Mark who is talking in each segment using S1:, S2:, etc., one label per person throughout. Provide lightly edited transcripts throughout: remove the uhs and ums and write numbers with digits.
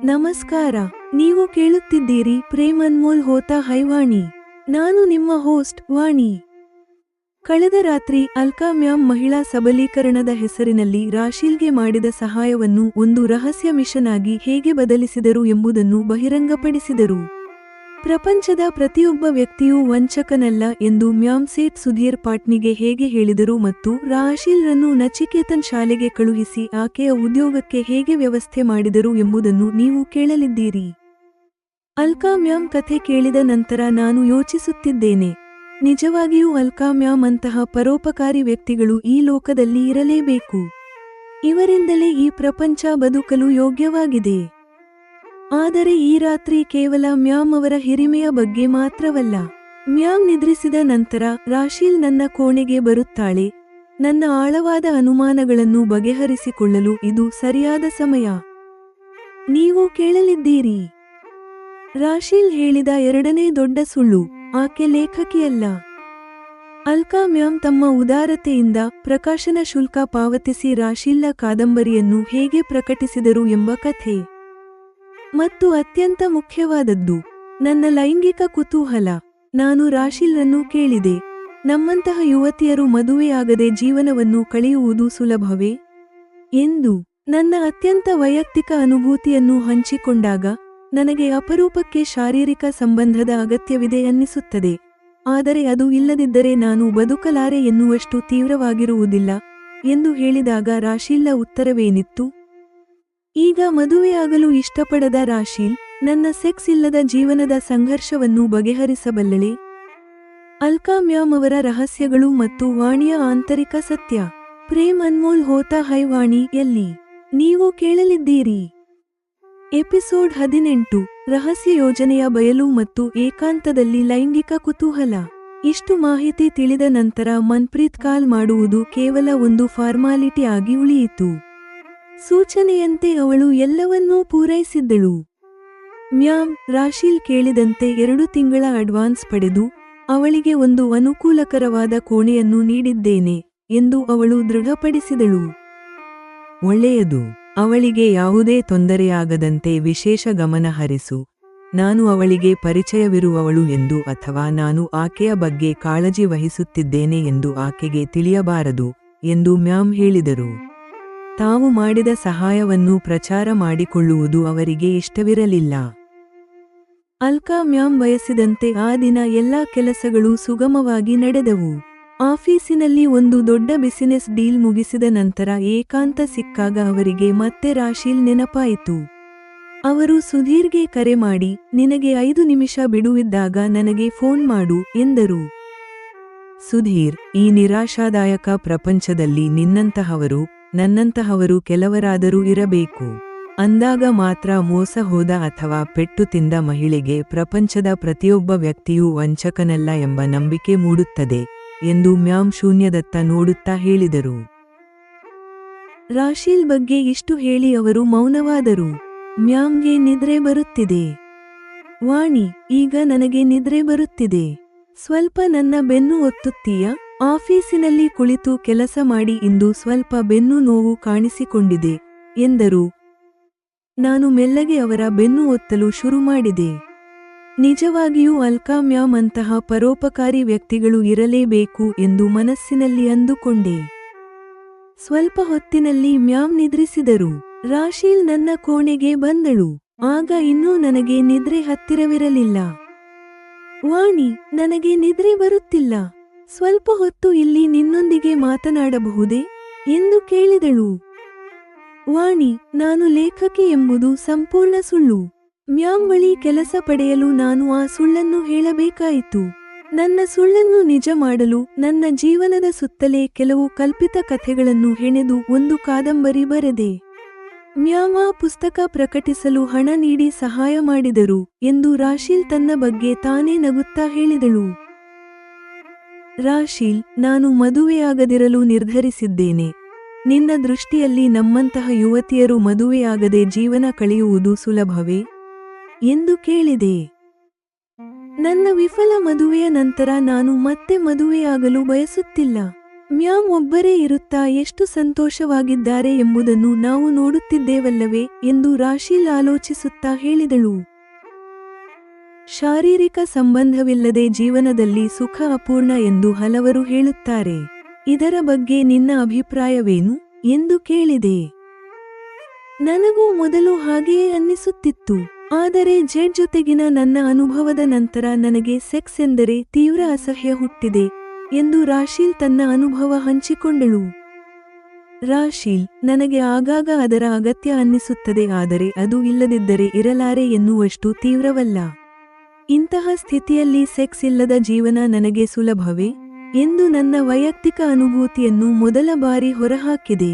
S1: ನಮಸ್ಕಾರ. ನೀವು ಕೇಳುತ್ತಿದ್ದೀರಿ ಪ್ರೇಮ್ ಅನ್ಮೋಲ್ ಹೋತಾ ಹೈವಾಣಿ. ನಾನು ನಿಮ್ಮ ಹೋಸ್ಟ್ ವಾಣಿ. ಕಳೆದ ರಾತ್ರಿ ಅಲ್ಕಾ ಮ್ಯಾಮ್ ಮಹಿಳಾ ಸಬಲೀಕರಣದ ಹೆಸರಿನಲ್ಲಿ ರಾಶೀಲ್ಗೆ ಮಾಡಿದ ಸಹಾಯವನ್ನು ಒಂದು ರಹಸ್ಯ ಮಿಷನ್ ಆಗಿ ಹೇಗೆ ಬದಲಿಸಿದರು ಎಂಬುದನ್ನು ಬಹಿರಂಗಪಡಿಸಿದರು. ಪ್ರಪಂಚದ ಪ್ರತಿಯೊಬ್ಬ ವ್ಯಕ್ತಿಯೂ ವಂಚಕನಲ್ಲ ಎಂದು ಮ್ಯಾಮ್ ಸೇಠ್ ಸುಧೀರ್ ಪಾಟ್ನಿಗೆ ಹೇಗೆ ಹೇಳಿದರು ಮತ್ತು ರಾಶೀಲ್ರನ್ನು ನಚಿಕೇತನ್ ಶಾಲೆಗೆ ಕಳುಹಿಸಿ ಆಕೆಯ ಉದ್ಯೋಗಕ್ಕೆ ಹೇಗೆ ವ್ಯವಸ್ಥೆ ಮಾಡಿದರು ಎಂಬುದನ್ನು ನೀವು ಕೇಳಲಿದ್ದೀರಿ. ಅಲ್ಕಾ ಮ್ಯಾಮ್ ಕಥೆ ಕೇಳಿದ ನಂತರ ನಾನು ಯೋಚಿಸುತ್ತಿದ್ದೇನೆ, ನಿಜವಾಗಿಯೂ ಅಲ್ಕಾ ಮ್ಯಾಮ್ ಅಂತಹ ಪರೋಪಕಾರಿ ವ್ಯಕ್ತಿಗಳು ಈ ಲೋಕದಲ್ಲಿ ಇರಲೇಬೇಕು. ಇವರಿಂದಲೇ ಈ ಪ್ರಪಂಚ ಬದುಕಲು ಯೋಗ್ಯವಾಗಿದೆ. ಆದರೆ ಈ ರಾತ್ರಿ ಕೇವಲ ಮ್ಯಾಮ್ ಅವರ ಹಿರಿಮೆಯ ಬಗ್ಗೆ ಮಾತ್ರವಲ್ಲ. ಮ್ಯಾಮ್ ನಿದ್ರಿಸಿದ ನಂತರ ರಾಶೀಲ್ ನನ್ನ ಕೋಣೆಗೆ ಬರುತ್ತಾಳೆ. ನನ್ನ ಆಳವಾದ ಅನುಮಾನಗಳನ್ನು ಬಗೆಹರಿಸಿಕೊಳ್ಳಲು ಇದು ಸರಿಯಾದ ಸಮಯ. ನೀವು ಕೇಳಲಿದ್ದೀರಿ, ರಾಶೀಲ್ ಹೇಳಿದ ಎರಡನೇ ದೊಡ್ಡ ಸುಳ್ಳು, ಆಕೆ ಲೇಖಕಿಯಲ್ಲ. ಅಲ್ಕಾ ಮ್ಯಾಮ್ ತಮ್ಮ ಉದಾರತೆಯಿಂದ ಪ್ರಕಾಶನ ಶುಲ್ಕ ಪಾವತಿಸಿ ರಾಶೀಲ್ನ ಕಾದಂಬರಿಯನ್ನು ಹೇಗೆ ಪ್ರಕಟಿಸಿದರು ಎಂಬ ಕಥೆ. ಮತ್ತು ಅತ್ಯಂತ ಮುಖ್ಯವಾದದ್ದು, ನನ್ನ ಲೈಂಗಿಕ ಕುತೂಹಲ. ನಾನು ರಾಶೀಲ್ರನ್ನು ಕೇಳಿದೆ, ನಮ್ಮಂತಹ ಯುವತಿಯರು ಮದುವೆಯಾಗದೆ ಜೀವನವನ್ನು ಕಳೆಯುವುದು ಸುಲಭವೇ ಎಂದು. ನನ್ನ ಅತ್ಯಂತ ವೈಯಕ್ತಿಕ ಅನುಭೂತಿಯನ್ನು ಹಂಚಿಕೊಂಡಾಗ ನನಗೆ ಅಪರೂಪಕ್ಕೆ ಶಾರೀರಿಕ ಸಂಬಂಧದ ಅಗತ್ಯವಿದೆ ಅನ್ನಿಸುತ್ತದೆ, ಆದರೆ ಅದು ಇಲ್ಲದಿದ್ದರೆ ನಾನು ಬದುಕಲಾರೆ ಎನ್ನುವಷ್ಟು ತೀವ್ರವಾಗಿರುವುದಿಲ್ಲ ಎಂದು ಹೇಳಿದಾಗ ರಾಶೀಲ್ನ ಉತ್ತರವೇನಿತ್ತು? ಈಗ ಮದುವೆಯಾಗಲು ಇಷ್ಟಪಡದ ರಾಶೀಲ್ ನನ್ನ ಸೆಕ್ಸ್ ಇಲ್ಲದ ಜೀವನದ ಸಂಘರ್ಷವನ್ನು ಬಗೆಹರಿಸಬಲ್ಲಳೆ? ಅಲ್ಕಾ ಮ್ಯಾಮ್ ಅವರ ರಹಸ್ಯಗಳು ಮತ್ತು ವಾಣಿಯ ಆಂತರಿಕ ಸತ್ಯ. ಪ್ರೇಮ್ ಅನ್ಮೋಲ್ ಹೋತಾ ಹೈವಾಣಿ ಯಲ್ಲಿ ನೀವು ಕೇಳಲಿದ್ದೀರಿ. ಎಪಿಸೋಡ್ 18, ರಹಸ್ಯ ಯೋಜನೆಯ ಬಯಲು ಮತ್ತು ಏಕಾಂತದಲ್ಲಿ ಲೈಂಗಿಕ ಕುತೂಹಲ. ಇಷ್ಟು ಮಾಹಿತಿ ತಿಳಿದ ನಂತರ ಮನ್ಪ್ರೀತ್ ಕಾಲ್ ಮಾಡುವುದು ಕೇವಲ ಒಂದು ಫಾರ್ಮಾಲಿಟಿ ಆಗಿ ಉಳಿಯಿತು. ಸೂಚನೆಯಂತೆ ಅವಳು ಎಲ್ಲವನ್ನೂ ಪೂರೈಸಿದ್ದಳು. ಮ್ಯಾಮ್ ರಾಶೀಲ್ ಕೇಳಿದಂತೆ 2 ತಿಂಗಳ ಅಡ್ವಾನ್ಸ್ ಪಡೆದು ಅವಳಿಗೆ ಒಂದು ಅನುಕೂಲಕರವಾದ ಕೋಣೆಯನ್ನು ನೀಡಿದ್ದೇನೆ ಎಂದು ಅವಳು ದೃಢಪಡಿಸಿದಳು.
S2: ಒಳ್ಳೆಯದು, ಅವಳಿಗೆ ಯಾವುದೇ ತೊಂದರೆಯಾಗದಂತೆ ವಿಶೇಷ ಗಮನ ಹರಿಸು. ನಾನು ಅವಳಿಗೆ ಪರಿಚಯವಿರುವವಳು ಎಂದು ಅಥವಾ ನಾನು ಆಕೆಯ ಬಗ್ಗೆ ಕಾಳಜಿ ವಹಿಸುತ್ತಿದ್ದೇನೆ ಎಂದು ಆಕೆಗೆ ತಿಳಿಯಬಾರದು ಎಂದು ಮ್ಯಾಮ್ ಹೇಳಿದರು. ತಾವು ಮಾಡಿದ ಸಹಾಯವನ್ನು ಪ್ರಚಾರ ಮಾಡಿಕೊಳ್ಳುವುದು ಅವರಿಗೆ ಇಷ್ಟವಿರಲಿಲ್ಲ.
S1: ಅಲ್ಕಾ ಮ್ಯಾಮ್ ಬಯಸಿದಂತೆ ಆ ದಿನ ಎಲ್ಲಾ ಕೆಲಸಗಳು ಸುಗಮವಾಗಿ ನಡೆದವು. ಆಫೀಸಿನಲ್ಲಿ ಒಂದು ದೊಡ್ಡ ಬಿಸಿನೆಸ್ ಡೀಲ್ ಮುಗಿಸಿದ ನಂತರ ಏಕಾಂತ ಸಿಕ್ಕಾಗ ಅವರಿಗೆ ಮತ್ತೆ ರಾಶೀಲ್ ನೆನಪಾಯಿತು. ಅವರು ಸುಧೀರ್ಗೆ ಕರೆ ಮಾಡಿ, ನಿನಗೆ 5 ನಿಮಿಷ ಬಿಡುವಿದ್ದಾಗ ನನಗೆ ಫೋನ್ ಮಾಡು ಎಂದರು.
S2: ಸುಧೀರ್, ಈ ನಿರಾಶಾದಾಯಕ ಪ್ರಪಂಚದಲ್ಲಿ ನಿನ್ನಂತಹವರು, ನನ್ನಂತಹವರು ಕೆಲವರಾದರೂ ಇರಬೇಕು. ಅಂದಾಗ ಮಾತ್ರ ಮೋಸ ಹೋದ ಅಥವಾ ಪೆಟ್ಟು ತಿಂದ ಮಹಿಳೆಗೆ ಪ್ರಪಂಚದ ಪ್ರತಿಯೊಬ್ಬ ವ್ಯಕ್ತಿಯೂ ವಂಚಕನಲ್ಲ ಎಂಬ ನಂಬಿಕೆ ಮೂಡುತ್ತದೆ ಎಂದು ಮ್ಯಾಮ್ ಶೂನ್ಯದತ್ತ ನೋಡುತ್ತಾ ಹೇಳಿದರು.
S1: ರಾಶೀಲ್ ಬಗ್ಗೆ ಇಷ್ಟು ಹೇಳಿ ಅವರು ಮೌನವಾದರು. ಮ್ಯಾಮ್ಗೆ ನಿದ್ರೆ ಬರುತ್ತಿದೆ. ವಾಣಿ, ಈಗ ನನಗೆ ನಿದ್ರೆ ಬರುತ್ತಿದೆ. ಸ್ವಲ್ಪ ನನ್ನ ಬೆನ್ನು ಒತ್ತುತ್ತೀಯಾ? ಆಫೀಸಿನಲ್ಲಿ ಕುಳಿತು ಕೆಲಸ ಮಾಡಿ ಇಂದು ಸ್ವಲ್ಪ ಬೆನ್ನು ನೋವು ಕಾಣಿಸಿಕೊಂಡಿದೆ ಎಂದರು. ನಾನು ಮೆಲ್ಲಗೆ ಅವರ ಬೆನ್ನು ಒತ್ತಲು ಶುರು ಮಾಡಿದೆ. ನಿಜವಾಗಿಯೂ ಅಲ್ಕಾ ಮ್ಯಾಮ್ ಅಂತಹ ಪರೋಪಕಾರಿ ವ್ಯಕ್ತಿಗಳು ಇರಲೇಬೇಕು ಎಂದು ಮನಸ್ಸಿನಲ್ಲಿ ಅಂದುಕೊಂಡೆ. ಸ್ವಲ್ಪ ಹೊತ್ತಿನಲ್ಲಿ ಮ್ಯಾಮ್ ನಿದ್ರಿಸಿದರು. ರಾಶೀಲ್ ನನ್ನ ಕೋಣೆಗೆ ಬಂದಳು. ಆಗ ಇನ್ನೂ ನನಗೆ ನಿದ್ರೆ ಹತ್ತಿರವಿರಲಿಲ್ಲ. ವಾಣಿ, ನನಗೆ ನಿದ್ರೆ ಬರುತ್ತಿಲ್ಲ. ಸ್ವಲ್ಪ ಹೊತ್ತು ಇಲ್ಲಿ ನಿನ್ನೊಂದಿಗೆ ಮಾತನಾಡಬಹುದೇ ಎಂದು ಕೇಳಿದಳು. ವಾಣಿ, ನಾನು ಲೇಖಕಿ ಎಂಬುದು ಸಂಪೂರ್ಣ ಸುಳ್ಳು. ಮ್ಯಾಮ್ ಬಳಿ ಕೆಲಸ ಪಡೆಯಲು ನಾನು ಆ ಸುಳ್ಳನ್ನು ಹೇಳಬೇಕಾಯಿತು. ನನ್ನ ಸುಳ್ಳನ್ನು ನಿಜ ಮಾಡಲು ನನ್ನ ಜೀವನದ ಸುತ್ತಲೇ ಕೆಲವು ಕಲ್ಪಿತ ಕಥೆಗಳನ್ನು ಹೆಣೆದು ಒಂದು ಕಾದಂಬರಿ ಬರೆದೆ. ಮ್ಯಾಮ್ ಆ ಪುಸ್ತಕ ಪ್ರಕಟಿಸಲು ಹಣ ನೀಡಿ ಸಹಾಯ ಮಾಡಿದರು ಎಂದು ರಾಶೀಲ್ ತನ್ನ ಬಗ್ಗೆ ತಾನೇ ನಗುತ್ತಾ ಹೇಳಿದಳು. ರಾಶೀಲ್, ನಾನು ಮದುವೆಯಾಗದಿರಲು ನಿರ್ಧರಿಸಿದ್ದೇನೆ. ನಿನ್ನ ದೃಷ್ಟಿಯಲ್ಲಿ ನಮ್ಮಂತಹ ಯುವತಿಯರು ಮದುವೆಯಾಗದೆ ಜೀವನ ಕಳೆಯುವುದು ಸುಲಭವೇ ಎಂದು ಕೇಳಿದೆ. ನನ್ನ ವಿಫಲ ಮದುವೆಯ ನಂತರ ನಾನು ಮತ್ತೆ ಮದುವೆಯಾಗಲು ಬಯಸುತ್ತಿಲ್ಲ. ಮ್ಯಾಮ್ ಒಬ್ಬರೇ ಇರುತ್ತಾ ಎಷ್ಟು ಸಂತೋಷವಾಗಿದ್ದಾರೆ ಎಂಬುದನ್ನು ನಾವು ನೋಡುತ್ತಿದ್ದೇವಲ್ಲವೇ ಎಂದು ರಾಶೀಲ್ ಆಲೋಚಿಸುತ್ತಾ ಹೇಳಿದಳು. ಶಾರೀರಿಕ ಸಂಬಂಧವಿಲ್ಲದೆ ಜೀವನದಲ್ಲಿ ಸುಖ ಅಪೂರ್ಣ ಎಂದು ಹಲವರು ಹೇಳುತ್ತಾರೆ. ಇದರ ಬಗ್ಗೆ ನಿನ್ನ ಅಭಿಪ್ರಾಯವೇನು ಎಂದು ಕೇಳಿದೆ. ನನಗೂ ಮೊದಲು ಹಾಗೆಯೇ ಅನ್ನಿಸುತ್ತಿತ್ತು. ಆದರೆ ಜೆಡ್ ಜೊತೆಗಿನ ನನ್ನ ಅನುಭವದ ನಂತರ ನನಗೆ ಸೆಕ್ಸ್ ಎಂದರೆ ತೀವ್ರ ಅಸಹ್ಯ ಹುಟ್ಟಿದೆ ಎಂದು ರಾಶೀಲ್ ತನ್ನ ಅನುಭವ ಹಂಚಿಕೊಂಡಳು. ರಾಶೀಲ್, ನನಗೆ ಆಗಾಗ ಅದರ ಅಗತ್ಯ ಅನ್ನಿಸುತ್ತದೆ, ಆದರೆ ಅದು ಇಲ್ಲದಿದ್ದರೆ ಇರಲಾರೆ ಎನ್ನುವಷ್ಟು ತೀವ್ರವಲ್ಲ. ಇಂತಹ ಸ್ಥಿತಿಯಲ್ಲಿ ಸೆಕ್ಸ್ ಇಲ್ಲದ ಜೀವನ ನನಗೆ ಸುಲಭವೇ ಎಂದು ನನ್ನ ವೈಯಕ್ತಿಕ ಅನುಭೂತಿಯನ್ನು ಮೊದಲ ಬಾರಿ ಹೊರಹಾಕಿದೆ.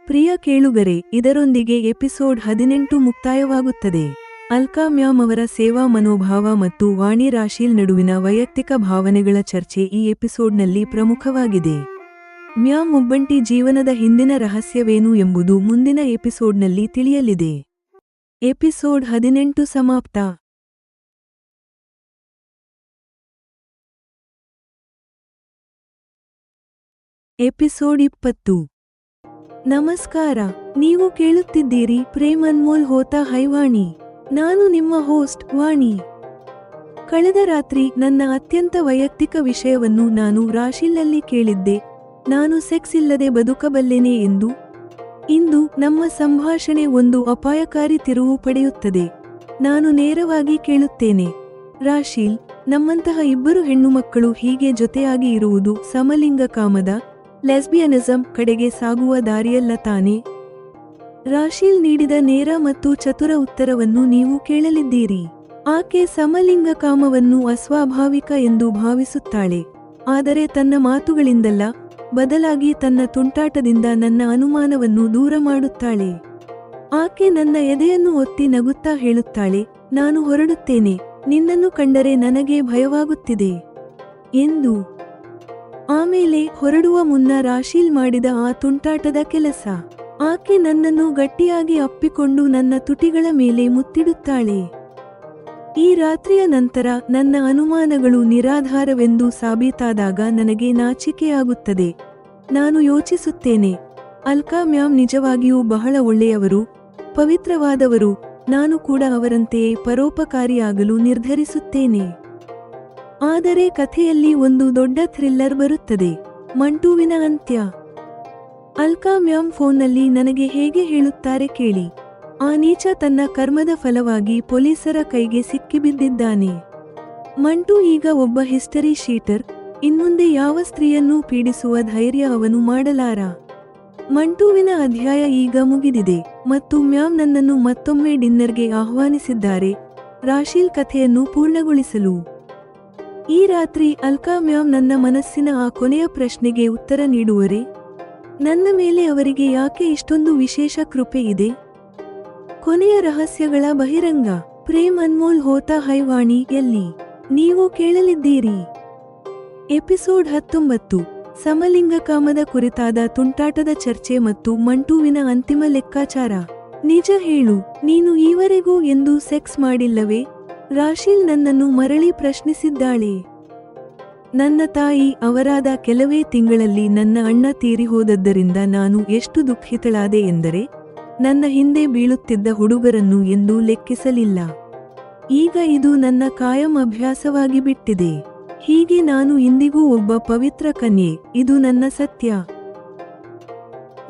S1: ಪ್ರಿಯ ಕೇಳುಗರೆ, ಇದರೊಂದಿಗೆ ಎಪಿಸೋಡ್ 18 ಮುಕ್ತಾಯವಾಗುತ್ತದೆ. ಅಲ್ಕಾ ಮ್ಯಾಮ್ ಅವರ ಸೇವಾ ಮನೋಭಾವ ಮತ್ತು ವಾಣಿ ರಾಶೀಲ್ ನಡುವಿನ ವೈಯಕ್ತಿಕ ಭಾವನೆಗಳ ಚರ್ಚೆ ಈ ಎಪಿಸೋಡ್ನಲ್ಲಿ ಪ್ರಮುಖವಾಗಿದೆ. ಮ್ಯಾಮ್ ಒಬ್ಬಂಟಿ ಜೀವನದ ಹಿಂದಿನ ರಹಸ್ಯವೇನು ಎಂಬುದು ಮುಂದಿನ ಎಪಿಸೋಡ್ನಲ್ಲಿ ತಿಳಿಯಲಿದೆ. ಎಪಿಸೋಡ್ 18 ಸಮಾಪ್ತ. ಎಪಿಸೋಡ್ 20. ನಮಸ್ಕಾರ, ನೀವು ಕೇಳುತ್ತಿದ್ದೀರಿ ಪ್ರೇಮ್ ಅನ್ಮೋಲ್ ಹೋತಾ ಹೈ ವಾಣಿ. ನಾನು ನಿಮ್ಮ ಹೋಸ್ಟ್ ವಾಣಿ. ಕಳೆದ ರಾತ್ರಿ ನನ್ನ ಅತ್ಯಂತ ವೈಯಕ್ತಿಕ ವಿಷಯವನ್ನು ನಾನು ರಾಶೀಲ್ನಲ್ಲಿ ಕೇಳಿದ್ದೆ, ನಾನು ಸೆಕ್ಸ್ ಇಲ್ಲದೆ ಬದುಕಬಲ್ಲೆನೆ ಎಂದು. ಇಂದು ನಮ್ಮ ಸಂಭಾಷಣೆ ಒಂದು ಅಪಾಯಕಾರಿ ತಿರುವು ಪಡೆಯುತ್ತದೆ. ನಾನು ನೇರವಾಗಿ ಕೇಳುತ್ತೇನೆ, ರಾಶೀಲ್, ನಮ್ಮಂತಹ ಇಬ್ಬರು ಹೆಣ್ಣುಮಕ್ಕಳು ಹೀಗೆ ಜೊತೆಯಾಗಿ ಇರುವುದು ಸಮಲಿಂಗ ಕಾಮದ ಲೆಸ್ಬಿಯನಿಸಂ ಕಡೆಗೆ ಸಾಗುವ ದಾರಿಯಲ್ಲ ತಾನೇ? ರಾಶೀಲ್ ನೀಡಿದ ನೇರ ಮತ್ತು ಚತುರ ಉತ್ತರವನ್ನು ನೀವು ಕೇಳಲಿದ್ದೀರಿ. ಆಕೆ ಸಮಲಿಂಗ ಕಾಮವನ್ನು ಅಸ್ವಾಭಾವಿಕ ಎಂದು ಭಾವಿಸುತ್ತಾಳೆ, ಆದರೆ ತನ್ನ ಮಾತುಗಳಿಂದಲ್ಲ, ಬದಲಾಗಿ ತನ್ನ ತುಂಟಾಟದಿಂದ ನನ್ನ ಅನುಮಾನವನ್ನು ದೂರ ಮಾಡುತ್ತಾಳೆ. ಆಕೆ ನನ್ನ ಎದೆಯನ್ನು ಒತ್ತಿ ನಗುತ್ತಾ ಹೇಳುತ್ತಾಳೆ, ನಾನು ಹೊರಡುತ್ತೇನೆ, ನಿನ್ನನ್ನು ಕಂಡರೆ ನನಗೆ ಭಯವಾಗುತ್ತಿದೆ ಎಂದು. ಆಮೇಲೆ ಹೊರಡುವ ಮುನ್ನ ರಾಶೀಲ್ ಮಾಡಿದ ಆ ತುಂಟಾಟದ ಕೆಲಸ. ಆಕೆ ನನ್ನನ್ನು ಗಟ್ಟಿಯಾಗಿ ಅಪ್ಪಿಕೊಂಡು ನನ್ನ ತುಟಿಗಳ ಮೇಲೆ ಮುತ್ತಿಡುತ್ತಾಳೆ. ಈ ರಾತ್ರಿಯ ನಂತರ ನನ್ನ ಅನುಮಾನಗಳು ನಿರಾಧಾರವೆಂದು ಸಾಬೀತಾದಾಗ ನನಗೆ ನಾಚಿಕೆಯಾಗುತ್ತದೆ. ನಾನು ಯೋಚಿಸುತ್ತೇನೆ, ಅಲ್ಕಾ ಮ್ಯಾಮ್ ನಿಜವಾಗಿಯೂ ಬಹಳ ಒಳ್ಳೆಯವರು, ಪವಿತ್ರವಾದವರು. ನಾನು ಕೂಡ ಅವರಂತೆಯೇ ಪರೋಪಕಾರಿಯಾಗಲು ನಿರ್ಧರಿಸುತ್ತೇನೆ. ಆದರೆ ಕಥೆಯಲ್ಲಿ ಒಂದು ದೊಡ್ಡ ಥ್ರಿಲ್ಲರ್ ಬರುತ್ತದೆ, ಮಂಟುವಿನ ಅಂತ್ಯ. ಅಲ್ಕಾ ಮ್ಯಾಮ್ ಫೋನ್ನಲ್ಲಿ ನನಗೆ ಹೇಗೆ ಹೇಳುತ್ತಾರೆ ಕೇಳಿ. ಆ ನೀಚ ತನ್ನ ಕರ್ಮದ ಫಲವಾಗಿ ಪೊಲೀಸರ ಕೈಗೆ ಸಿಕ್ಕಿಬಿದ್ದಿದ್ದಾನೆ. ಮಂಟು ಈಗ ಒಬ್ಬ ಹಿಸ್ಟರಿ ಶೀಟರ್. ಇನ್ಮುಂದೆ ಯಾವ ಸ್ತ್ರೀಯನ್ನೂ ಪೀಡಿಸುವ ಧೈರ್ಯ ಅವನು ಮಾಡಲಾರ. ಮಂಟುವಿನ ಅಧ್ಯಾಯ ಈಗ ಮುಗಿದಿದೆ ಮತ್ತು ಮ್ಯಾಮ್ ನನ್ನನ್ನು ಮತ್ತೊಮ್ಮೆ ಡಿನ್ನರ್ಗೆ ಆಹ್ವಾನಿಸಿದ್ದಾರೆ, ರಾಶೀಲ್ ಕಥೆಯನ್ನು ಪೂರ್ಣಗೊಳಿಸಲು. ಈ ರಾತ್ರಿ ಅಲ್ಕಾ ಮ್ಯಾಮ್ ನನ್ನ ಮನಸ್ಸಿನ ಆ ಕೊನೆಯ ಪ್ರಶ್ನೆಗೆ ಉತ್ತರ ನೀಡುವರೆ? ನನ್ನ ಮೇಲೆ ಅವರಿಗೆ ಯಾಕೆ ಇಷ್ಟೊಂದು ವಿಶೇಷ ಕೃಪೆ ಇದೆ? ಕೊನೆಯ ರಹಸ್ಯಗಳ ಬಹಿರಂಗ. ಪ್ರೇಮ್ ಅನ್ಮೋಲ್ ಹೋತಾ ಹೈ ವಾಣಿ ಯಲ್ಲಿ ನೀವು ಕೇಳಲಿದ್ದೀರಿ. ಎಪಿಸೋಡ್ 19. ಸಮಲಿಂಗ ಕಾಮದ ಕುರಿತಾದ ತುಂಟಾಟದ ಚರ್ಚೆ ಮತ್ತು ಮಂಟುವಿನ ಅಂತಿಮ ಲೆಕ್ಕಾಚಾರ. ನಿಜ ಹೇಳು, ನೀನು ಈವರೆಗೂ ಎಂದೂ ಸೆಕ್ಸ್ ಮಾಡಿಲ್ಲವೇ? ರಾಶೀಲ್ ನನ್ನನ್ನು ಮರಳಿ ಪ್ರಶ್ನಿಸಿದ್ದಾಳೆ. ನನ್ನ ತಾಯಿ ಅವರಾದ ಕೆಲವೇ ತಿಂಗಳಲ್ಲಿ ನನ್ನ ಅಣ್ಣ ತೀರಿಹೋದದ್ದರಿಂದ ನಾನು ಎಷ್ಟು ದುಃಖಿತಳಾದೆ ಎಂದರೆ ನನ್ನ ಹಿಂದೆ ಬೀಳುತ್ತಿದ್ದ ಹುಡುಗರನ್ನು ಎಂದೂ ಲೆಕ್ಕಿಸಲಿಲ್ಲ. ಈಗ ಇದು ನನ್ನ ಕಾಯಂ ಅಭ್ಯಾಸವಾಗಿ ಬಿಟ್ಟಿದೆ. ಹೀಗೆ ನಾನು ಇಂದಿಗೂ ಒಬ್ಬ ಪವಿತ್ರ ಕನ್ಯೆ, ಇದು ನನ್ನ ಸತ್ಯ.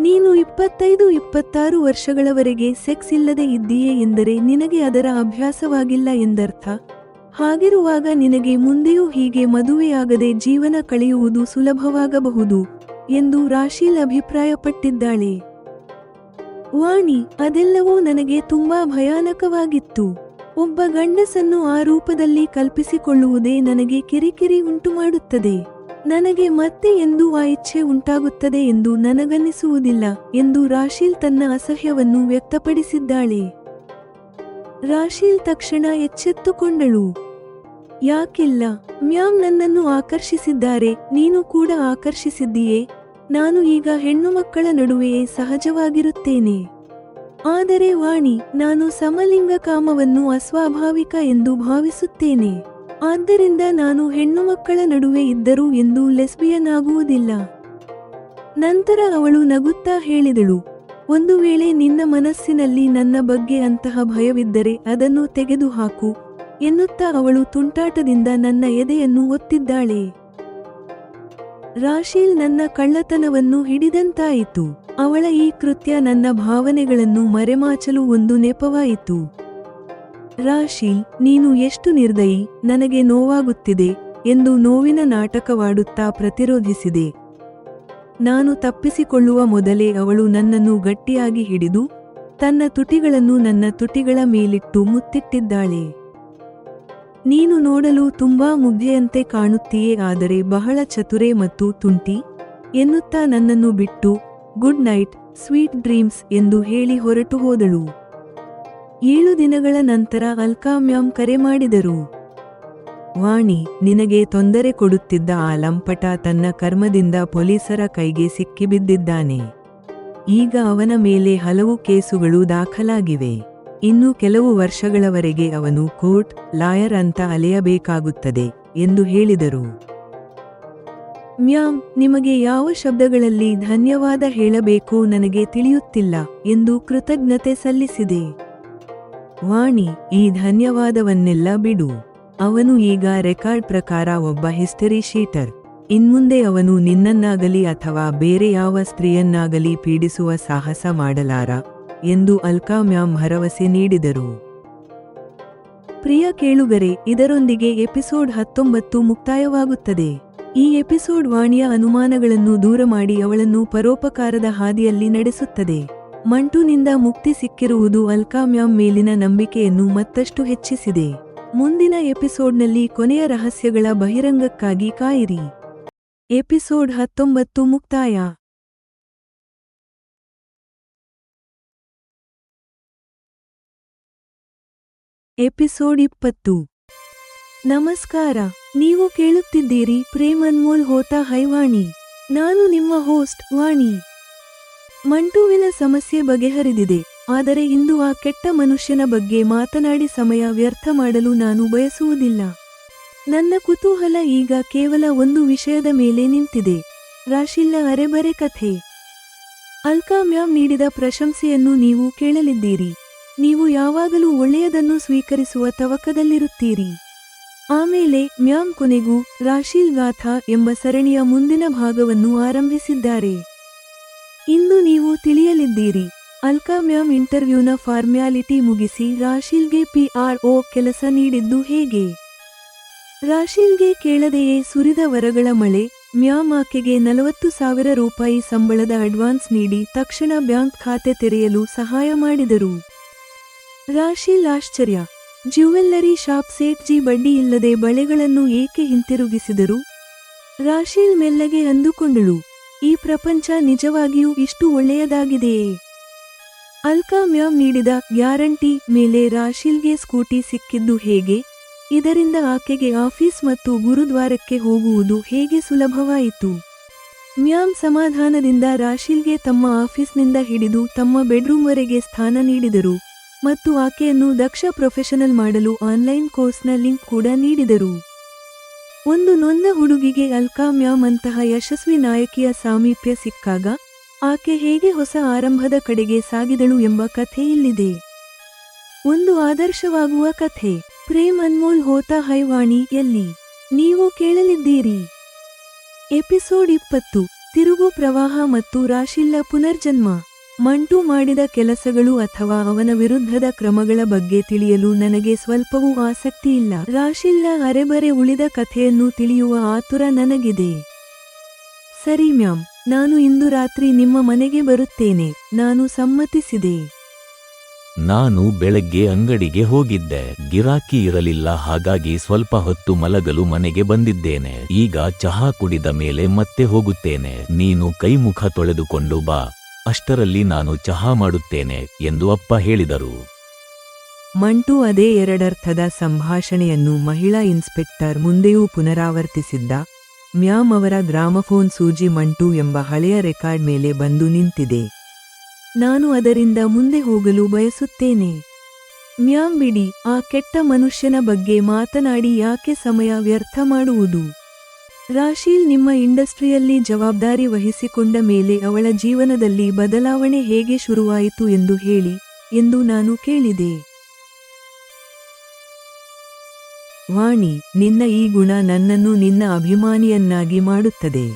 S1: ನೀನು 25-26 ವರ್ಷಗಳವರೆಗೆ ಸೆಕ್ಸ್ ಇಲ್ಲದೆ ಇದ್ದೀಯೆ ಎಂದರೆ ನಿನಗೆ ಅದರ ಅಭ್ಯಾಸವಾಗಿಲ್ಲ ಎಂದರ್ಥ. ಹಾಗಿರುವಾಗ ನಿನಗೆ ಮುಂದೆಯೂ ಹೀಗೆ ಮದುವೆಯಾಗದೆ ಜೀವನ ಕಳೆಯುವುದು ಸುಲಭವಾಗಬಹುದು ಎಂದು ರಾಶೀಲ್ ಅಭಿಪ್ರಾಯಪಟ್ಟಿದ್ದಾಳೆ. ವಾಣಿ, ಅದೆಲ್ಲವೂ ನನಗೆ ತುಂಬಾ ಭಯಾನಕವಾಗಿತ್ತು. ಒಬ್ಬ ಗಂಡಸನ್ನು ಆ ರೂಪದಲ್ಲಿ ಕಲ್ಪಿಸಿಕೊಳ್ಳುವುದೇ ನನಗೆ ಕಿರಿಕಿರಿ ಉಂಟುಮಾಡುತ್ತದೆ. ನನಗೆ ಮತ್ತೆ ಎಂದೂ ಆ ಇಚ್ಛೆ ಉಂಟಾಗುತ್ತದೆ ಎಂದು ನನಗನ್ನಿಸುವುದಿಲ್ಲ ಎಂದು ರಾಶೀಲ್ ತನ್ನ ಅಸಹ್ಯವನ್ನು ವ್ಯಕ್ತಪಡಿಸಿದ್ದಾಳೆ. ರಾಶೀಲ್ ತಕ್ಷಣ ಎಚ್ಚೆತ್ತುಕೊಂಡಳು. ಯಾಕಿಲ್ಲ, ಮ್ಯಾಮ್ ನನ್ನನ್ನು ಆಕರ್ಷಿಸಿದ್ದಾರೆ, ನೀನು ಕೂಡ ಆಕರ್ಷಿಸಿದ್ದೀಯೇ. ನಾನು ಈಗ ಹೆಣ್ಣುಮಕ್ಕಳ ನಡುವೆಯೇ ಸಹಜವಾಗಿರುತ್ತೇನೆ. ಆದರೆ ವಾಣಿ, ನಾನು ಸಮಲಿಂಗ ಕಾಮವನ್ನು ಅಸ್ವಾಭಾವಿಕ ಎಂದು ಭಾವಿಸುತ್ತೇನೆ. ಆದ್ದರಿಂದ ನಾನು ಹೆಣ್ಣುಮಕ್ಕಳ ನಡುವೆ ಇದ್ದರೂ ಎಂದೂ ಲೆಸ್ಬಿಯನ್ ಆಗುವುದಿಲ್ಲ. ನಂತರ ಅವಳು ನಗುತ್ತಾ ಹೇಳಿದಳು, ಒಂದು ವೇಳೆ ನಿನ್ನ ಮನಸ್ಸಿನಲ್ಲಿ ನನ್ನ ಬಗ್ಗೆ ಅಂತಹ ಭಯವಿದ್ದರೆ ಅದನ್ನು ತೆಗೆದುಹಾಕು ಎನ್ನುತ್ತಾ ಅವಳು ತುಂಟಾಟದಿಂದ ನನ್ನ ಎದೆಯನ್ನು ಒತ್ತಿದ್ದಾಳೆ. ರಾಶೀಲ್ ನನ್ನ ಕಳ್ಳತನವನ್ನು ಹಿಡಿದಂತಾಯಿತು. ಅವಳ ಈ ಕೃತ್ಯ ನನ್ನ ಭಾವನೆಗಳನ್ನು ಮರೆಮಾಚಲು ಒಂದು ನೆಪವಾಯಿತು. ರಾಶೀಲ್, ನೀನು ಎಷ್ಟು ನಿರ್ದಯಿ, ನನಗೆ ನೋವಾಗುತ್ತಿದೆ ಎಂದು ನೋವಿನ ನಾಟಕವಾಡುತ್ತಾ ಪ್ರತಿರೋಧಿಸಿದೆ. ನಾನು ತಪ್ಪಿಸಿಕೊಳ್ಳುವ ಮೊದಲೇ ಅವಳು ನನ್ನನ್ನು ಗಟ್ಟಿಯಾಗಿ ಹಿಡಿದು ತನ್ನ ತುಟಿಗಳನ್ನು ನನ್ನ ತುಟಿಗಳ ಮೇಲಿಟ್ಟು ಮುತ್ತಿಟ್ಟಿದ್ದಾಳೆ. ನೀನು ನೋಡಲು ತುಂಬಾ ಮುಗ್ಧೆಯಂತೆ ಕಾಣುತ್ತೀಯೇ, ಆದರೆ ಬಹಳ ಚತುರೆ ಮತ್ತು ತುಂಟಿ ಎನ್ನುತ್ತಾ ನನ್ನನ್ನು ಬಿಟ್ಟು ಗುಡ್ ನೈಟ್, ಸ್ವೀಟ್ ಡ್ರೀಮ್ಸ್ ಎಂದು ಹೇಳಿ ಹೊರಟು ಹೋದಳು. 7 ದಿನಗಳ ನಂತರ ಅಲ್ಕಾ ಮ್ಯಾಮ್ ಕರೆ ಮಾಡಿದರು. ವಾಣಿ, ನಿನಗೆ ತೊಂದರೆ ಕೊಡುತ್ತಿದ್ದ ಆ ಲಂಪಟ ತನ್ನ ಕರ್ಮದಿಂದ ಪೊಲೀಸರ ಕೈಗೆ ಸಿಕ್ಕಿಬಿದ್ದಿದ್ದಾನೆ. ಈಗ ಅವನ ಮೇಲೆ ಹಲವು ಕೇಸುಗಳು ದಾಖಲಾಗಿವೆ. ಇನ್ನು ಕೆಲವು ವರ್ಷಗಳವರೆಗೆ ಅವನು ಕೋರ್ಟ್ ಲಾಯರ್ ಅಂತ ಅಲೆಯಬೇಕಾಗುತ್ತದೆ ಎಂದು ಹೇಳಿದರು. ಮ್ಯಾಮ್, ನಿಮಗೆ ಯಾವ ಶಬ್ದಗಳಲ್ಲಿ ಧನ್ಯವಾದ ಹೇಳಬೇಕೋ ನನಗೆ ತಿಳಿಯುತ್ತಿಲ್ಲ ಎಂದು ಕೃತಜ್ಞತೆ ಸಲ್ಲಿಸಿದೆ. ವಾಣಿ, ಈ ಧನ್ಯವಾದವನ್ನೆಲ್ಲ ಬಿಡು. ಅವನು ಈಗ ರೆಕಾರ್ಡ್ ಪ್ರಕಾರ ಒಬ್ಬ ಹಿಸ್ಟರಿ ಶೀಟರ್. ಇನ್ಮುಂದೆ ಅವನು ನಿನ್ನನ್ನಾಗಲಿ ಅಥವಾ ಬೇರೆ ಯಾವ ಸ್ತ್ರೀಯನ್ನಾಗಲಿ ಪೀಡಿಸುವ ಸಾಹಸ ಮಾಡಲಾರ ಎಂದು ಅಲ್ಕಾ ಮ್ಯಾಮ್ ಭರವಸೆ ನೀಡಿದರು. ಪ್ರಿಯ ಕೇಳುಗರೆ, ಇದರೊಂದಿಗೆ ಎಪಿಸೋಡ್ 19 ಮುಕ್ತಾಯವಾಗುತ್ತದೆ. ಈ ಎಪಿಸೋಡ್ ವಾಣಿಯ ಅನುಮಾನಗಳನ್ನು ದೂರ ಮಾಡಿ ಅವಳನ್ನು ಪರೋಪಕಾರದ ಹಾದಿಯಲ್ಲಿ ನಡೆಸುತ್ತದೆ. ಮಂಟುನಿಂದ ಮುಕ್ತಿ ಸಿಕ್ಕಿರುವುದು ಅಲ್ಕಾ ಮ್ಯಾಮ್ ಮೇಲಿನ ನಂಬಿಕೆಯನ್ನು ಮತ್ತಷ್ಟು ಹೆಚ್ಚಿಸಿದೆ. ಮುಂದಿನ ಎಪಿಸೋಡ್ನಲ್ಲಿ ಕೊನೆಯ ರಹಸ್ಯಗಳ ಬಹಿರಂಗಕ್ಕಾಗಿ ಕಾಯಿರಿ. ಎಪಿಸೋಡ್ 19 ಮುಕ್ತಾಯ. ಎಪಿಸೋಡ್ 20. ನಮಸ್ಕಾರ, ನೀವು ಕೇಳುತ್ತಿದ್ದೀರಿ ಪ್ರೇಮ್ ಅನ್ಮೋಲ್ ಹೋತಾ ಹೈ ವಾಣಿ. ನಾನು ನಿಮ್ಮ ಹೋಸ್ಟ್ ವಾಣಿ. ಮಂಟುವಿನ ಸಮಸ್ಯೆ ಬಗೆಹರಿದಿದೆ, ಆದರೆ ಇಂದು ಆ ಕೆಟ್ಟ ಮನುಷ್ಯನ ಬಗ್ಗೆ ಮಾತನಾಡಿ ಸಮಯ ವ್ಯರ್ಥ ಮಾಡಲು ನಾನು ಬಯಸುವುದಿಲ್ಲ. ನನ್ನ ಕುತೂಹಲ ಈಗ ಕೇವಲ ಒಂದು ವಿಷಯದ ಮೇಲೆ ನಿಂತಿದೆ, ರಾಶೀಲ್ನ ಅರೆಬರೆ ಕಥೆ. ಅಲ್ಕಾ ಮ್ಯಾಮ್ ನೀಡಿದ ಪ್ರಶಂಸೆಯನ್ನು ನೀವು ಕೇಳಲಿದ್ದೀರಿ. ನೀವು ಯಾವಾಗಲೂ ಒಳ್ಳೆಯದನ್ನು ಸ್ವೀಕರಿಸುವ ತವಕದಲ್ಲಿರುತ್ತೀರಿ. ಆಮೇಲೆ ಮ್ಯಾಮ್ ಕೊನೆಗೂ ರಾಶೀಲ್ ಗಾಥಾ ಎಂಬ ಸರಣಿಯ ಮುಂದಿನ ಭಾಗವನ್ನು ಆರಂಭಿಸಿದ್ದಾರೆ. ಇಂದು ನೀವು ತಿಳಿಯಲಿದ್ದೀರಿ, ಅಲ್ಕಾ ಮ್ಯಾಮ್ ಇಂಟರ್ವ್ಯೂನ ಫಾರ್ಮ್ಯಾಲಿಟಿ ಮುಗಿಸಿ ರಾಶೀಲ್ಗೆ PRO ಕೆಲಸ ನೀಡಿದ್ದು ಹೇಗೆ. ರಾಶೀಲ್ಗೆ ಕೇಳದೆಯೇ ಸುರಿದ ವರಗಳ ಮಳೆ. ಮ್ಯಾಮ್ ಆಕೆಗೆ 40,000 ರೂಪಾಯಿ ಸಂಬಳದ ಅಡ್ವಾನ್ಸ್ ನೀಡಿ ತಕ್ಷಣ ಬ್ಯಾಂಕ್ ಖಾತೆ ತೆರೆಯಲು ಸಹಾಯ ಮಾಡಿದರು. ರಾಶೀಲ್ ಆಶ್ಚರ್ಯ. ಜ್ಯುವೆಲ್ಲರಿ ಶಾಪ್ ಸೇಠ್ಜಿ ಬಡ್ಡಿ ಇಲ್ಲದೆ ಬಳೆಗಳನ್ನು ಏಕೆ ಹಿಂತಿರುಗಿಸಿದರು. ರಾಶೀಲ್ ಮೆಲ್ಲಗೆ ಅಂದುಕೊಂಡಳು, ಈ ಪ್ರಪಂಚ ನಿಜವಾಗಿಯೂ ಇಷ್ಟು ಒಳ್ಳೆಯದಾಗಿದೆಯೇ. ಅಲ್ಕಾ ಮ್ಯಾಮ್ ನೀಡಿದ ಗ್ಯಾರಂಟಿ ಮೇಲೆ ರಾಶೀಲ್ಗೆ ಸ್ಕೂಟಿ ಸಿಕ್ಕಿದ್ದು ಹೇಗೆ. ಇದರಿಂದ ಆಕೆಗೆ ಆಫೀಸ್ ಮತ್ತು ಗುರುದ್ವಾರಕ್ಕೆ ಹೋಗುವುದು ಹೇಗೆ ಸುಲಭವಾಯಿತು. ಮ್ಯಾಮ್ ಸಮಾಧಾನದಿಂದ ರಾಶೀಲ್ಗೆ ತಮ್ಮ ಆಫೀಸ್ನಿಂದ ಹಿಡಿದು ತಮ್ಮ ಬೆಡ್ರೂಮ್ವರೆಗೆ ಸ್ಥಾನ ನೀಡಿದರು ಮತ್ತು ಆಕೆಯನ್ನು ದಕ್ಷ ಪ್ರೊಫೆಷನಲ್ ಮಾಡಲು ಆನ್ಲೈನ್ ಕೋರ್ಸ್ನ ಲಿಂಕ್ ಕೂಡ ನೀಡಿದರು. ಒಂದು ನೊಂದ ಹುಡುಗಿಗೆ ಅಲ್ಕಾ ಮ್ಯಾಮ್ ಅಂತಹ ಯಶಸ್ವಿ ನಾಯಕಿಯ ಸಾಮೀಪ್ಯ ಸಿಕ್ಕಾಗ ಆಕೆ ಹೇಗೆ ಹೊಸ ಆರಂಭದ ಕಡೆಗೆ ಸಾಗಿದಳು ಎಂಬ ಕಥೆ ಇಲ್ಲಿದೆ. ಒಂದು ಆದರ್ಶವಾಗುವ ಕಥೆ. ಪ್ರೇಮ್ ಅನ್ಮೋಲ್ ಹೋತಾ ಹೈ ವಾಣಿ ಯಲ್ಲಿ ನೀವು ಕೇಳಲಿದ್ದೀರಿ. ಎಪಿಸೋಡ್ 20. ತಿರುಗು ಪ್ರವಾಹ ಮತ್ತು ರಾಶೀಲ್ನ ಪುನರ್ಜನ್ಮ. ಮಂಟು ಮಾಡಿದ ಕೆಲಸಗಳು ಅಥವಾ ಅವನ ವಿರುದ್ಧದ ಕ್ರಮಗಳ ಬಗ್ಗೆ ತಿಳಿಯಲು ನನಗೆ ಸ್ವಲ್ಪವೂ ಆಸಕ್ತಿಯಿಲ್ಲ. ರಾಶೀಲ್ನ ಅರೆಬರೆ ಉಳಿದ ಕಥೆಯನ್ನು ತಿಳಿಯುವ ಆತುರ ನನಗಿದೆ. ಸರಿ ಮ್ಯಾಮ್, ನಾನು ಇಂದು ರಾತ್ರಿ ನಿಮ್ಮ ಮನೆಗೆ ಬರುತ್ತೇನೆ. ನಾನು ಸಮ್ಮತಿಸಿದೆ.
S3: ನಾನು ಬೆಳಗ್ಗೆ ಅಂಗಡಿಗೆ ಹೋಗಿದ್ದೆ. ಗಿರಾಕಿ ಇರಲಿಲ್ಲ, ಹಾಗಾಗಿ ಸ್ವಲ್ಪ ಹೊತ್ತು ಮಲಗಲು ಮನೆಗೆ ಬಂದಿದ್ದೇನೆ. ಈಗ ಚಹಾ ಕುಡಿದ ಮೇಲೆ ಮತ್ತೆ ಹೋಗುತ್ತೇನೆ. ನೀನು ಕೈಮುಖ ತೊಳೆದುಕೊಂಡು ಬಾ, ಅಷ್ಟರಲ್ಲಿ ನಾನು ಚಹಾ ಮಾಡುತ್ತೇನೆ ಎಂದು ಅಪ್ಪ ಹೇಳಿದರು.
S2: ಮಂಟು ಅದೇ ಎರಡರ್ಥದ ಸಂಭಾಷಣೆಯನ್ನು ಮಹಿಳಾ ಇನ್ಸ್ಪೆಕ್ಟರ್ ಮುಂದೆಯೂ ಪುನರಾವರ್ತಿಸಿದ್ದ. ಮ್ಯಾಮ್ ಅವರ ಗ್ರಾಮಫೋನ್ ಸೂಜಿ ಮಂಟು ಎಂಬ ಹಳೆಯ ರೆಕಾರ್ಡ್ ಮೇಲೆ ಬಂದು ನಿಂತಿದೆ. ನಾನು ಅದರಿಂದ ಮುಂದೆ ಹೋಗಲು ಬಯಸುತ್ತೇನೆ.
S1: ಮ್ಯಾಮ್ ಬಿಡಿ, ಆ ಕೆಟ್ಟ ಮನುಷ್ಯನ ಬಗ್ಗೆ ಮಾತನಾಡಿ ಯಾಕೆ ಸಮಯ ವ್ಯರ್ಥ ಮಾಡುವುದು. ರಾಶೀಲ್ ನಿಮ್ಮ ಇಂಡಸ್ಟ್ರಿಯಲ್ಲಿ ಜವಾಬ್ದಾರಿ ವಹಿಸಿಕೊಂಡ ಮೇಲೆ ಅವಳ ಜೀವನದಲ್ಲಿ ಬದಲಾವಣೆ ಹೇಗೆ ಶುರುವಾಯಿತು ಎಂದು ಹೇಳಿ ಎಂದು ನಾನು ಕೇಳಿದೆ.
S2: ವಾಣಿ, ನಿನ್ನ ಈ ಗುಣ ನನ್ನನ್ನು ನಿನ್ನ ಅಭಿಮಾನಿಯನ್ನಾಗಿ ಮಾಡುತ್ತದೆ.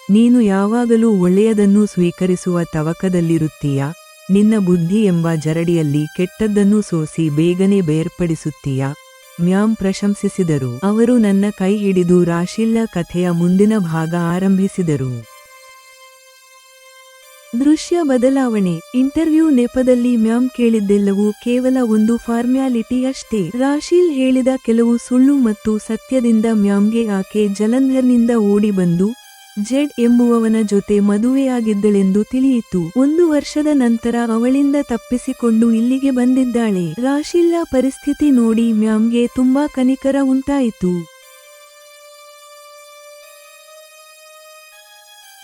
S2: ನೀನು ಯಾವಾಗಲೂ ಒಳ್ಳೆಯದನ್ನು ಸ್ವೀಕರಿಸುವ ತವಕದಲ್ಲಿರುತ್ತೀಯ. ನಿನ್ನ ಬುದ್ಧಿ ಎಂಬ ಜರಡಿಯಲ್ಲಿ ಕೆಟ್ಟದ್ದನ್ನು ಸೋಸಿ ಬೇಗನೆ ಬೇರ್ಪಡಿಸುತ್ತೀಯ. ಮ್ಯಾಮ್ ಪ್ರಶಂಸಿಸಿದರು. ಅವರು ನನ್ನ ಕೈ ಹಿಡಿದು ರಾಶೀಲ್ನ ಕಥೆಯ ಮುಂದಿನ ಭಾಗ ಆರಂಭಿಸಿದರು.
S1: ದೃಶ್ಯ ಬದಲಾವಣೆ. ಇಂಟರ್ವ್ಯೂ ನೆಪದಲ್ಲಿ ಮ್ಯಾಮ್ ಕೇಳಿದ್ದೆಲ್ಲವೂ ಕೇವಲ ಒಂದು ಫಾರ್ಮ್ಯಾಲಿಟಿ ಅಷ್ಟೇ. ರಾಶೀಲ್ ಹೇಳಿದ ಕೆಲವು ಸುಳ್ಳು ಮತ್ತು ಸತ್ಯದಿಂದ ಮ್ಯಾಮ್ಗೆ ಆಕೆ ಜಲಂಧರ್ನಿಂದ ಓಡಿ ಬಂದು ಜೆಡ್ ಎಂಬುವವನ ಜೊತೆ ಮದುವೆಯಾಗಿದ್ದಳೆಂದು ತಿಳಿಯಿತು. 1 ವರ್ಷದ ನಂತರ ಅವಳಿಂದ ತಪ್ಪಿಸಿಕೊಂಡು ಇಲ್ಲಿಗೆ ಬಂದಿದ್ದಾಳೆ. ರಾಶೀಲ್ನ ಪರಿಸ್ಥಿತಿ ನೋಡಿ ಮ್ಯಾಮ್ಗೆ ತುಂಬಾ ಕನಿಕರ ಉಂಟಾಯಿತು.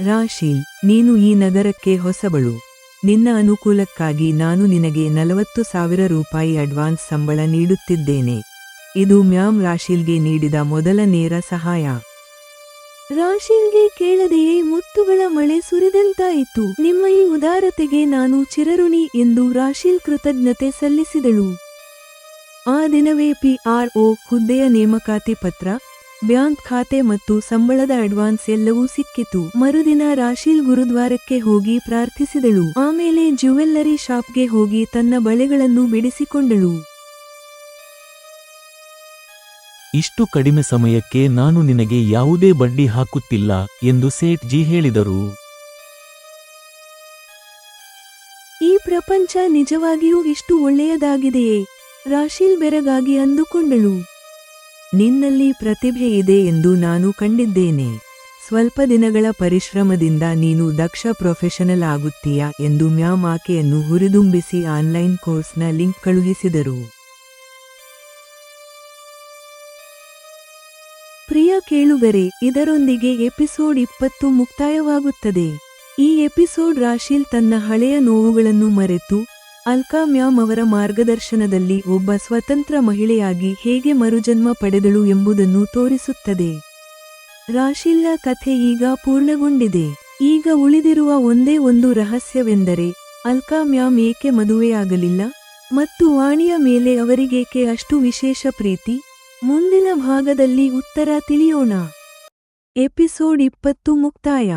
S2: ರಾಶೀಲ್, ನೀನು ಈ ನಗರಕ್ಕೆ ಹೊಸಬಳು. ನಿನ್ನ ಅನುಕೂಲಕ್ಕಾಗಿ ನಾನು ನಿನಗೆ 40,000 ರೂಪಾಯಿ ಅಡ್ವಾನ್ಸ್ ಸಂಬಳ ನೀಡುತ್ತಿದ್ದೇನೆ. ಇದು ಮ್ಯಾಮ್ ರಾಶೀಲ್ಗೆ ನೀಡಿದ ಮೊದಲ ನೇರ ಸಹಾಯ.
S1: ರಾಶೀಲ್ಗೆ ಕೇಳದೆಯೇ ಮುತ್ತುಗಳ ಮಳೆ ಸುರಿದಂತಾಯಿತು. ನಿಮ್ಮ ಈ ಉದಾರತೆಗೆ ನಾನು ಚಿರಋಣಿ ಎಂದು ರಾಶೀಲ್ ಕೃತಜ್ಞತೆ ಸಲ್ಲಿಸಿದಳು. ಆ ದಿನವೇ PRO ಹುದ್ದೆಯ ನೇಮಕಾತಿ ಪತ್ರ, ಬ್ಯಾಂಕ್ ಖಾತೆ ಮತ್ತು ಸಂಬಳದ ಅಡ್ವಾನ್ಸ್ ಎಲ್ಲವೂ ಸಿಕ್ಕಿತು. ಮರುದಿನ ರಾಶೀಲ್ ಗುರುದ್ವಾರಕ್ಕೆ ಹೋಗಿ ಪ್ರಾರ್ಥಿಸಿದಳು. ಆಮೇಲೆ ಜ್ಯುವೆಲ್ಲರಿ ಶಾಪ್ಗೆ ಹೋಗಿ ತನ್ನ ಬಳೆಗಳನ್ನು ಬಿಡಿಸಿಕೊಂಡಳು.
S3: ಇಷ್ಟು ಕಡಿಮೆ ಸಮಯಕ್ಕೆ ನಾನು ನಿನಗೆ ಯಾವುದೇ ಬಡ್ಡಿ ಹಾಕುತ್ತಿಲ್ಲ ಎಂದು ಸೇಠ್ ಜಿ ಹೇಳಿದರು.
S1: ಈ ಪ್ರಪಂಚ ನಿಜವಾಗಿಯೂ ಇಷ್ಟು ಒಳ್ಳೆಯದಾಗಿದೆಯೇ? ರಾಶೀಲ್ ಬೆರಗಾಗಿ ಅಂದುಕೊಂಡಳು.
S2: ನಿನ್ನಲ್ಲಿ ಪ್ರತಿಭೆ ಇದೆ ಎಂದು ನಾನು ಕಂಡಿದ್ದೇನೆ. ಸ್ವಲ್ಪ ದಿನಗಳ ಪರಿಶ್ರಮದಿಂದ ನೀನು ದಕ್ಷ ಪ್ರೊಫೆಷನಲ್ ಆಗುತ್ತೀಯಾ ಎಂದು ಮ್ಯಾಮ್ ಆಕೆಯನ್ನು ಹುರಿದುಂಬಿಸಿ ಆನ್ಲೈನ್ ಕೋರ್ಸ್ನ ಲಿಂಕ್ ಕಳುಹಿಸಿದರು.
S1: ಪ್ರಿಯ ಕೇಳುಗರೆ, ಇದರೊಂದಿಗೆ ಎಪಿಸೋಡ್ 20 ಮುಕ್ತಾಯವಾಗುತ್ತದೆ. ಈ ಎಪಿಸೋಡ್ ರಾಶೀಲ್ ತನ್ನ ಹಳೆಯ ನೋವುಗಳನ್ನು ಮರೆತು ಅಲ್ಕಾ ಮ್ಯಾಮ್ ಅವರ ಮಾರ್ಗದರ್ಶನದಲ್ಲಿ ಒಬ್ಬ ಸ್ವತಂತ್ರ ಮಹಿಳೆಯಾಗಿ ಹೇಗೆ ಮರುಜನ್ಮ ಪಡೆದಳು ಎಂಬುದನ್ನು ತೋರಿಸುತ್ತದೆ. ರಾಶೀಲ್ನ ಕಥೆ ಈಗ ಪೂರ್ಣಗೊಂಡಿದೆ. ಈಗ ಉಳಿದಿರುವ ಒಂದೇ ಒಂದು ರಹಸ್ಯವೆಂದರೆ ಅಲ್ಕಾ ಮ್ಯಾಮ್ ಏಕೆ ಮದುವೆಯಾಗಲಿಲ್ಲ ಮತ್ತು ವಾಣಿಯ ಮೇಲೆ ಅವರಿಗೇಕೆ ಅಷ್ಟು ವಿಶೇಷ ಪ್ರೀತಿ. ಮುಂದಿನ ಭಾಗದಲ್ಲಿ ಉತ್ತರ ತಿಳಿಯೋಣ. ಎಪಿಸೋಡ್ 20 ಮುಕ್ತಾಯ.